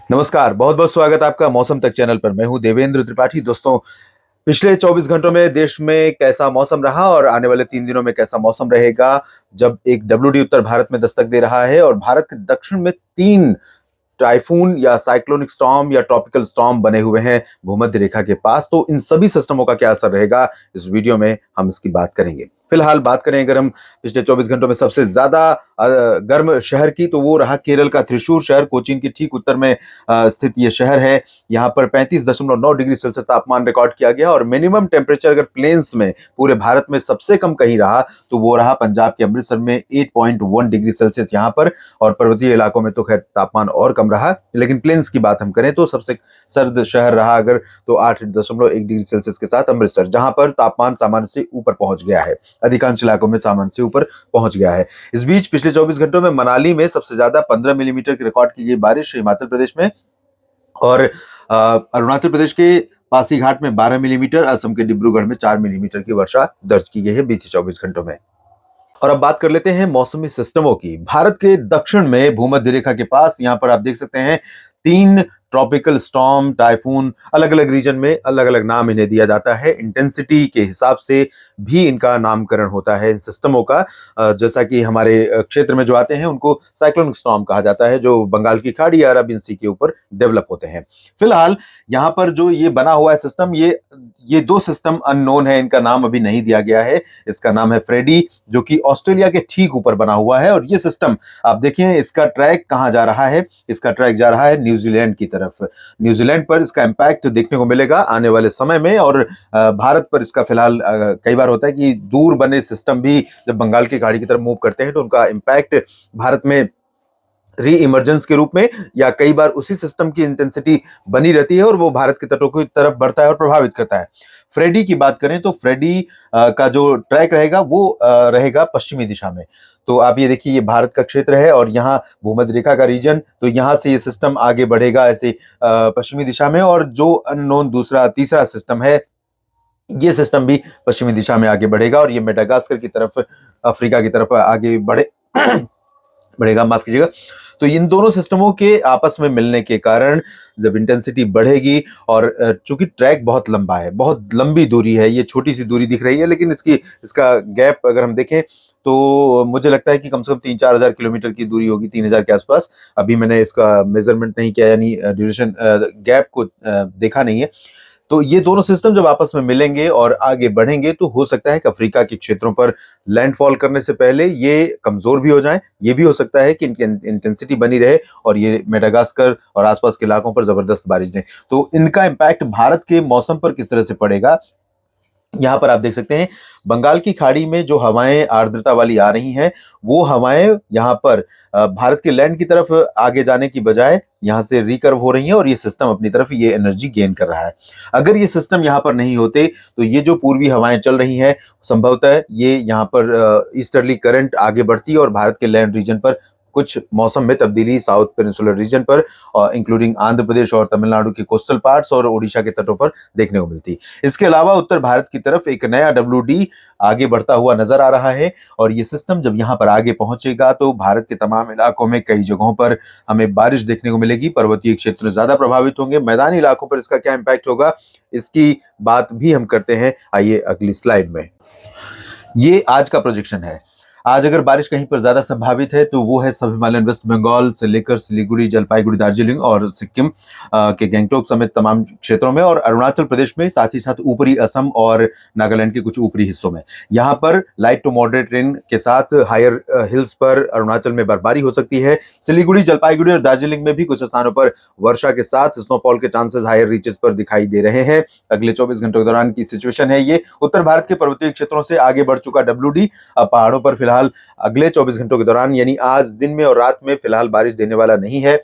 नमस्कार, बहुत बहुत स्वागत आपका मौसम तक चैनल पर। मैं हूं देवेंद्र त्रिपाठी। दोस्तों, पिछले 24 घंटों में देश में कैसा मौसम रहा और आने वाले 3 दिनों में कैसा मौसम रहेगा, जब एक डब्ल्यूडी उत्तर भारत में दस्तक दे रहा है और भारत के दक्षिण में 3 टाइफून या साइक्लोनिक स्टॉर्म या ट्रॉपिकल स्टॉर्म बने हुए हैं भूमध्य रेखा के पास। तो इन सभी सिस्टमों का क्या असर रहेगा, इस वीडियो में हम इसकी बात करेंगे। फिलहाल बात करें अगर हम पिछले 24 घंटों में सबसे ज्यादा गर्म शहर की, तो वो रहा केरल का त्रिशूर शहर। कोचीन के ठीक उत्तर में स्थित ये शहर है। यहाँ पर 35.9 डिग्री सेल्सियस तापमान रिकॉर्ड किया गया और मिनिमम टेम्परेचर अगर प्लेन्स में पूरे भारत में सबसे कम कहीं रहा तो वो रहा पंजाब के अमृतसर में 8.1 डिग्री सेल्सियस यहाँ पर। और पर्वतीय इलाकों में तो खैर तापमान और कम रहा, लेकिन प्लेन्स की बात हम करें तो सबसे सर्द शहर रहा अगर तो 8.1 डिग्री सेल्सियस के साथ अमृतसर, जहां पर तापमान सामान्य से ऊपर पहुंच गया है। अधिकांश इलाकों में सामान्य से ऊपर पहुंच गया है। इस बीच पिछले 24 घंटों में मनाली में सबसे ज्यादा 15 मिलीमीटर की रिकॉर्ड की गई बारिश हिमाचल प्रदेश में, और अरुणाचल प्रदेश के पासीघाट में 12 मिलीमीटर, असम के डिब्रूगढ़ में 4 मिलीमीटर की वर्षा दर्ज की गई है बीते 24 घंटों में। और अब बात कर लेते हैं मौसमी सिस्टमों की। भारत के दक्षिण में भूमध्य रेखा के पास यहाँ पर आप देख सकते हैं 3 ट्रॉपिकल स्टॉर्म, टाइफून, अलग अलग रीजन में अलग अलग नाम इन्हें दिया जाता है। इंटेंसिटी के हिसाब से भी इनका नामकरण होता है इन सिस्टमों का। जैसा कि हमारे क्षेत्र में जो आते हैं उनको साइक्लोनिक स्टॉर्म कहा जाता है, जो बंगाल की खाड़ी या अरब सी के ऊपर डेवलप होते हैं। फिलहाल यहाँ पर जो ये बना हुआ है सिस्टम, ये 2 सिस्टम अननोन है, इनका नाम अभी नहीं दिया गया है। इसका नाम है फ्रेडी, जो कि ऑस्ट्रेलिया के ठीक ऊपर बना हुआ है। और ये सिस्टम आप देखिए, इसका ट्रैक कहाँ जा रहा है? इसका ट्रैक जा रहा है न्यूजीलैंड की तरफ। न्यूजीलैंड पर इसका इम्पैक्ट देखने को मिलेगा आने वाले समय में। और भारत पर इसका फिलहाल कई बार होता है कि दूर बने सिस्टम भी जब बंगाल की खाड़ी की तरफ मूव करते हैं तो उनका इम्पैक्ट भारत में री इमरजेंस के रूप में, या कई बार उसी सिस्टम की इंटेंसिटी बनी रहती है और वो भारत के तटों की तरफ बढ़ता है और प्रभावित करता है। फ्रेडी की बात करें तो फ्रेडी का जो ट्रैक रहेगा वो रहेगा पश्चिमी दिशा में। तो आप ये देखिए, ये भारत का क्षेत्र है और यहाँ भूमध्य रेखा का रीजन, तो यहाँ से ये सिस्टम आगे बढ़ेगा ऐसे पश्चिमी दिशा में। और जो अननोन दूसरा तीसरा सिस्टम है, ये सिस्टम भी पश्चिमी दिशा में आगे बढ़ेगा और ये मेडागास्कर की तरफ, अफ्रीका की तरफ आगे बढ़ेगा, माफ कीजिएगा। तो इन दोनों सिस्टमों के आपस में मिलने के कारण जब इंटेंसिटी बढ़ेगी, और चूंकि ट्रैक बहुत लंबा है, बहुत लंबी दूरी है, ये छोटी सी दूरी दिख रही है लेकिन इसका गैप अगर हम देखें तो मुझे लगता है कि कम से कम 3-4 हजार किलोमीटर की दूरी होगी, 3,000 के आसपास। अभी मैंने इसका मेजरमेंट नहीं किया, यानी ड्यूरेशन गैप को देखा नहीं है। तो ये दोनों सिस्टम जब आपस में मिलेंगे और आगे बढ़ेंगे तो हो सकता है कि अफ्रीका के क्षेत्रों पर लैंडफॉल करने से पहले ये कमजोर भी हो जाएं। ये भी हो सकता है कि इनकी इंटेंसिटी बनी रहे और ये मेडागास्कर और आसपास के इलाकों पर जबरदस्त बारिश दें। तो इनका इम्पैक्ट भारत के मौसम पर किस तरह से पड़ेगा, यहाँ पर आप देख सकते हैं बंगाल की खाड़ी में जो हवाएं आर्द्रता वाली आ रही हैं, वो हवाएं यहाँ पर भारत के लैंड की तरफ आगे जाने की बजाय यहाँ से रिकर्व हो रही हैं और ये सिस्टम अपनी तरफ ये एनर्जी गेन कर रहा है। अगर ये सिस्टम यहाँ पर नहीं होते तो ये जो पूर्वी हवाएं चल रही हैं, संभवतः ये यहाँ पर ईस्टर्ली करंट आगे बढ़ती और भारत के लैंड रीजन पर कुछ मौसम में तब्दीली साउथ पेनिनसुलर रीजन पर, इंक्लूडिंग आंध्र प्रदेश और तमिलनाडु के कोस्टल पार्ट्स और ओडिशा के तटों पर देखने को मिलती। इसके अलावा उत्तर भारत की तरफ एक नया डब्ल्यूडी आगे बढ़ता हुआ नजर आ रहा है और ये सिस्टम जब यहाँ पर आगे पहुंचेगा तो भारत के तमाम इलाकों में कई जगहों पर हमें बारिश देखने को मिलेगी। पर्वतीय क्षेत्र ज्यादा प्रभावित होंगे। मैदानी इलाकों पर इसका क्या इम्पैक्ट होगा, इसकी बात भी हम करते हैं, आइए अगली स्लाइड में। ये आज का प्रोजेक्शन है। आज अगर बारिश कहीं पर ज्यादा संभावित है तो वो है सब हिमालयन वेस्ट बंगाल से लेकर सिलीगुड़ी, जलपाईगुड़ी, दार्जिलिंग और सिक्किम के गैंगटोक समेत तमाम क्षेत्रों में, और अरुणाचल प्रदेश में, साथ ही साथ ऊपरी असम और नागालैंड के कुछ ऊपरी हिस्सों में। यहाँ पर लाइट टू मॉडरेट रेन के साथ हायर हिल्स पर अरुणाचल में बर्फबारी हो सकती है। सिलीगुड़ी, जलपाईगुड़ी और दार्जिलिंग में भी कुछ स्थानों पर वर्षा के साथ स्नोफॉल के चांसेस हायर रीचेस पर दिखाई दे रहे हैं। अगले 24 घंटों के दौरान की सिचुएशन है ये। उत्तर भारत के पर्वतीय क्षेत्रों से आगे बढ़ चुका डब्ल्यूडी अब पहाड़ों पर फिलहाल अगले 24 घंटों के दौरान, यानी आज दिन में और रात में, फिलहाल बारिश देने वाला नहीं है।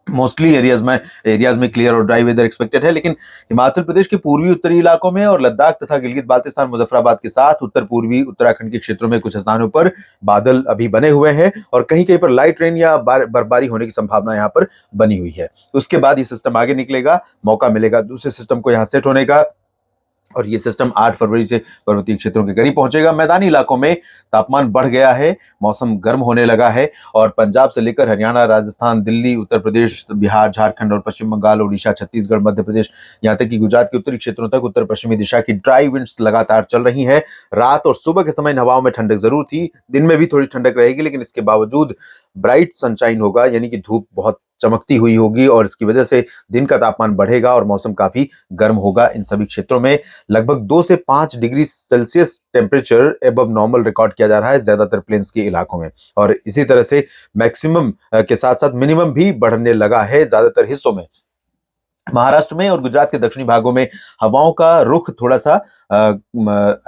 मोस्टली एरियाज में क्लियर और ड्राई वेदर एक्सपेक्टेड है, लेकिन हिमाचल प्रदेश के पूर्वी उत्तरी इलाकों में और लद्दाख तथा गिलगित बाल्टिस्तान, मुजफ्फराबाद के साथ उत्तर पूर्वी उत्तराखंड के क्षेत्रों में कुछ स्थानों पर बादल अभी बने हुए हैं और कहीं कहीं पर लाइट रेन या बर्फबारी होने की संभावना यहाँ पर बनी हुई है। उसके बाद ये सिस्टम आगे निकलेगा, मौका मिलेगा दूसरे सिस्टम को यहाँ सेट होने का। और ये सिस्टम 8 फरवरी से पर्वतीय क्षेत्रों के करीब पहुंचेगा। मैदानी इलाकों में तापमान बढ़ गया है, मौसम गर्म होने लगा है और पंजाब से लेकर हरियाणा, राजस्थान, दिल्ली, उत्तर प्रदेश, बिहार, झारखंड और पश्चिम बंगाल, ओडिशा, छत्तीसगढ़, मध्य प्रदेश, यहाँ तक कि गुजरात के उत्तरी क्षेत्रों तक उत्तर पश्चिमी दिशा की ड्राई विंड्स लगातार चल रही हैं। रात और सुबह के समय इन हवाओं में ठंडक जरूर थी, दिन में भी थोड़ी ठंडक रहेगी, लेकिन इसके बावजूद ब्राइट सनशाइन होगा, यानी कि धूप बहुत चमकती हुई होगी और इसकी वजह से दिन का तापमान बढ़ेगा और मौसम काफी गर्म होगा इन सभी क्षेत्रों में। लगभग 2 से 5 degree Celsius temperature above normal record किया जा रहा है ज्यादातर प्लेन्स के इलाकों में, और इसी तरह से मैक्सिमम के साथ साथ मिनिमम भी बढ़ने लगा है ज्यादातर हिस्सों में। महाराष्ट्र में और गुजरात के दक्षिणी भागों में हवाओं का रुख थोड़ा सा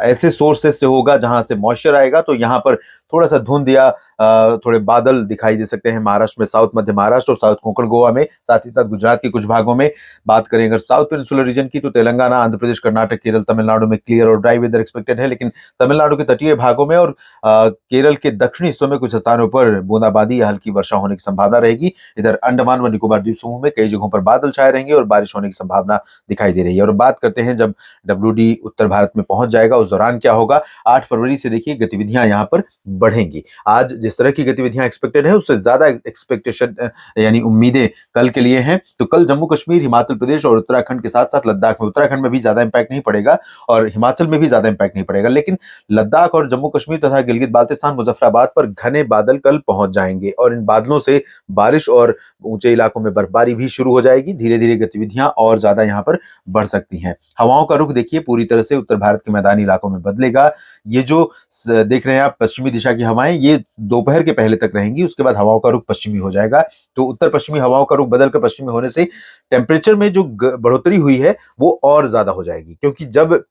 ऐसे सोर्सेस से होगा जहां से मॉइस्चर आएगा, तो यहाँ पर थोड़ा सा धुंध या थोड़े बादल दिखाई दे सकते हैं महाराष्ट्र में, साउथ मध्य महाराष्ट्र और साउथ कोंकण गोवा में, साथ ही साथ गुजरात के कुछ भागों में। बात करें अगर साउथ पेनिनसुलर रीजन की, तो तेलंगाना, आंध्र प्रदेश, कर्नाटक, केरल, तमिलनाडु में क्लियर और ड्राई वेदर एक्सपेक्टेड है, लेकिन तमिलनाडु के तटीय भागों में और केरल के दक्षिणी हिस्सों में कुछ स्थानों पर बूंदाबांदी या हल्की वर्षा होने की संभावना रहेगी। इधर अंडमान व निकोबार द्वीप समूह में कई जगहों पर बादल छाए रहेंगे और बारिश होने की संभावना दिखाई दे रही है। और बात करते हैं जब WD उत्तर भारत में पहुंच जाएगा उस दौरान क्या होगा। 8 फरवरी से देखिए गतिविधियां यहां पर बढ़ेंगी। आज जिस तरह की गतिविधियां एक्सपेक्टेड है उससे ज्यादा एक्सपेक्टेशन यानी उम्मीदें कल के लिए हैं। तो कल जम्मू कश्मीर, हिमाचल प्रदेश और उत्तराखंड के साथ साथ लद्दाख में, उत्तराखंड में भी ज्यादा इंपैक्ट नहीं पड़ेगा और हिमाचल में भी ज्यादा इंपैक्ट नहीं पड़ेगा, लेकिन लद्दाख और जम्मू कश्मीर तथा गिलगित बाल्टिस्तान, मुजफ्फराबाद पर घने बादल कल पहुंच जाएंगे और इन बादलों से बारिश और ऊंचे इलाकों में बर्फबारी भी शुरू हो जाएगी। धीरे धीरे गतिविधियां और ज्यादा यहां पर बढ़ सकती हैं। हवाओं का रुख देखिए पूरी तरह से उत्तर भारत के मैदानी इलाकों में बदलेगा। ये जो देख रहे हैं आप पश्चिमी दिशा की हवाएं, ये दोपहर के पहले तक रहेंगी, उसके बाद हवाओं का रुख पश्चिमी हो जाएगा। तो उत्तर पश्चिमी हवाओं का रुख बदलकर पश्चिमी होने से टेम्परेचर में जो बढ़ोतरी हुई है वो और ज्यादा हो जाएगी, क्योंकि जब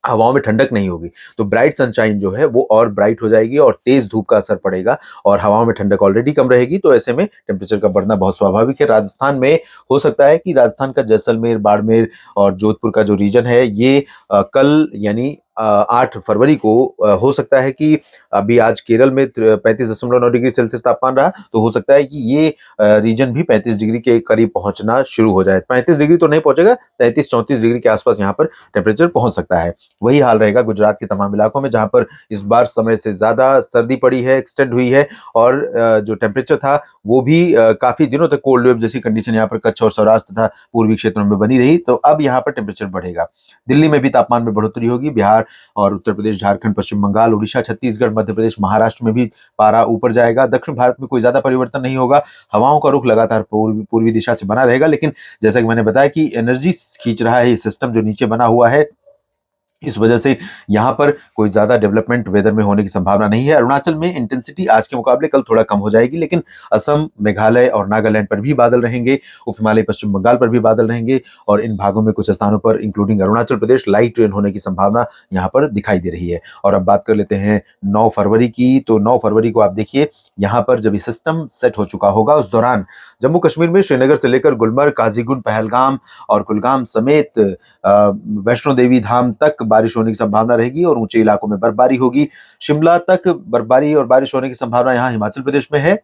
हवाओं में ठंडक नहीं होगी तो ब्राइट सनशाइन जो है वो और ब्राइट हो जाएगी और तेज धूप का असर पड़ेगा और हवाओं में ठंडक ऑलरेडी कम रहेगी, तो ऐसे में टेम्परेचर का बढ़ना बहुत स्वाभाविक है। राजस्थान में हो सकता है कि राजस्थान का जैसलमेर, बाड़मेर और जोधपुर का जो रीजन है ये कल यानी 8 फरवरी को हो सकता है कि अभी आज केरल में 35.9 डिग्री सेल्सियस तापमान रहा, तो हो सकता है कि ये रीजन भी 35 डिग्री के करीब पहुंचना शुरू हो जाए। 35 डिग्री तो नहीं पहुंचेगा, 33-34 डिग्री के आसपास यहाँ पर टेम्परेचर पहुंच सकता है। वही हाल रहेगा गुजरात के तमाम इलाकों में, जहां पर इस बार समय से ज्यादा सर्दी पड़ी है, एक्सटेंड हुई है और जो टेम्परेचर था वो भी काफी दिनों तक कोल्ड वेव जैसी कंडीशन यहाँ पर कच्छ और सौराष्ट्र तथा पूर्वी क्षेत्रों में बनी रही, तो अब यहाँ पर टेम्परेचर बढ़ेगा। दिल्ली में भी तापमान में बढ़ोतरी होगी। बिहार और उत्तर प्रदेश, झारखंड, पश्चिम बंगाल, उड़ीसा, छत्तीसगढ़, मध्य प्रदेश, महाराष्ट्र में भी पारा ऊपर जाएगा। दक्षिण भारत में कोई ज्यादा परिवर्तन नहीं होगा। हवाओं का रुख लगातार पूर्वी दिशा से बना रहेगा, लेकिन जैसा कि मैंने बताया कि एनर्जी खींच रहा है ये सिस्टम जो नीचे बना हुआ है, इस वजह से यहाँ पर कोई ज्यादा डेवलपमेंट वेदर में होने की संभावना नहीं है। अरुणाचल में इंटेंसिटी आज के मुकाबले कल थोड़ा कम हो जाएगी, लेकिन असम, मेघालय और नागालैंड पर भी बादल रहेंगे। उप हिमालय पश्चिम बंगाल पर भी बादल रहेंगे और इन भागों में कुछ स्थानों पर including Arunachal Pradesh light rain होने की संभावना यहाँ पर दिखाई दे रही है। और अब बात कर लेते हैं 9 फरवरी की। तो 9 फरवरी को आप देखिए यहाँ पर जब ये सिस्टम सेट हो चुका होगा उस दौरान जम्मू कश्मीर में श्रीनगर से लेकर गुलमर्ग, काजीगुंड, पहलगाम और कुलगाम समेत वैष्णो देवी धाम तक बारिश होने की संभावना रहेगी और ऊंचे इलाकों में बर्फबारी होगी। शिमला तक बर्फबारी और बारिश होने की संभावना यहाँ हिमाचल प्रदेश में है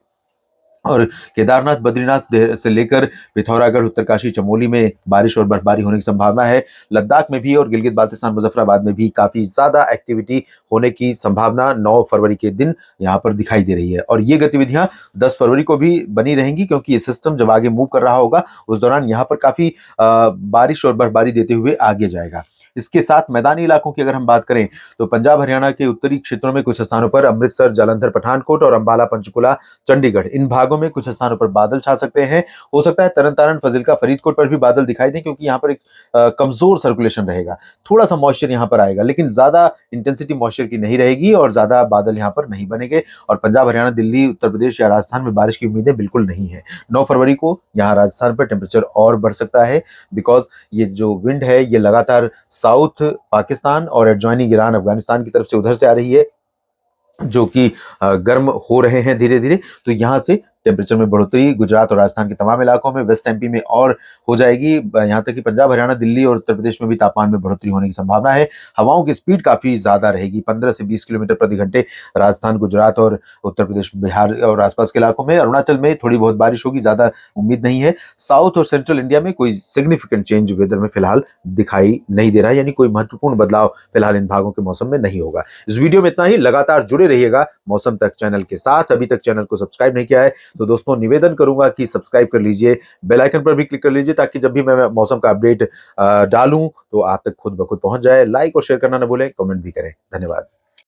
और केदारनाथ, बद्रीनाथ से लेकर पिथौरागढ़, उत्तरकाशी, चमोली में बारिश और बर्फबारी होने की संभावना है। लद्दाख में भी और गिलगित बाल्टिस्तान, मुजफ्फराबाद में भी काफी ज्यादा एक्टिविटी होने की संभावना 9 फरवरी के दिन यहाँ पर दिखाई दे रही है और ये गतिविधियां 10 फरवरी को भी बनी रहेंगी, क्योंकि ये सिस्टम जब आगे मूव कर रहा होगा उस दौरान यहाँ पर काफी बारिश और बर्फबारी देते हुए आगे जाएगा। इसके साथ मैदानी इलाकों की अगर हम बात करें तो पंजाब, हरियाणा के उत्तरी क्षेत्रों में कुछ स्थानों पर अमृतसर, जालंधर, पठानकोट और अंबाला, पंचकुला, चंडीगढ़ इन भागों में कुछ स्थानों पर बादल छा सकते हैं। हो सकता है तरन तारण, फजिल्का, फरीदकोट पर भी बादल दिखाई दें, क्योंकि यहाँ पर एक कमजोर सर्कुलेशन रहेगा, थोड़ा सा मॉइस्चर यहाँ पर आएगा, लेकिन ज्यादा इंटेंसिटी मॉइस्चर की नहीं रहेगी और ज्यादा बादल यहाँ पर नहीं बनेंगे और पंजाब, हरियाणा, दिल्ली, उत्तर प्रदेश या राजस्थान में बारिश की उम्मीदें बिल्कुल नहीं है। 9 फरवरी को यहाँ राजस्थान पर टेम्परेचर और बढ़ सकता है, बिकॉज ये जो विंड है ये लगातार साउथ पाकिस्तान और एडजॉइनिंग ईरान, अफगानिस्तान की तरफ से उधर से आ रही है, जो कि गर्म हो रहे हैं धीरे धीरे, तो यहाँ से टेम्परेचर में बढ़ोतरी गुजरात और राजस्थान के तमाम इलाकों में, वेस्ट एमपी में और हो जाएगी। यहाँ तक कि पंजाब, हरियाणा, दिल्ली और उत्तर प्रदेश में भी तापमान में बढ़ोतरी होने की संभावना है। हवाओं की स्पीड काफी ज्यादा रहेगी, 15 से 20 किलोमीटर प्रति घंटे राजस्थान, गुजरात और उत्तर प्रदेश, बिहार और आसपास के इलाकों में। अरुणाचल में थोड़ी बहुत बारिश होगी, ज्यादा उम्मीद नहीं है। साउथ और सेंट्रल इंडिया में कोई सिग्निफिकेंट चेंज वेदर में फिलहाल दिखाई नहीं दे रहा है, यानी कोई महत्वपूर्ण बदलाव फिलहाल इन भागों के मौसम में नहीं होगा। इस वीडियो में इतना ही। लगातार जुड़े रहिएगा मौसम तक चैनल के साथ। अभी तक चैनल को सब्सक्राइब नहीं किया है तो दोस्तों निवेदन करूंगा कि सब्सक्राइब कर लीजिए, बेल आइकन पर भी क्लिक कर लीजिए, ताकि जब भी मैं मौसम का अपडेट डालूं तो आप तक खुद ब खुद पहुंच जाए। लाइक और शेयर करना न भूलें, कमेंट भी करें। धन्यवाद।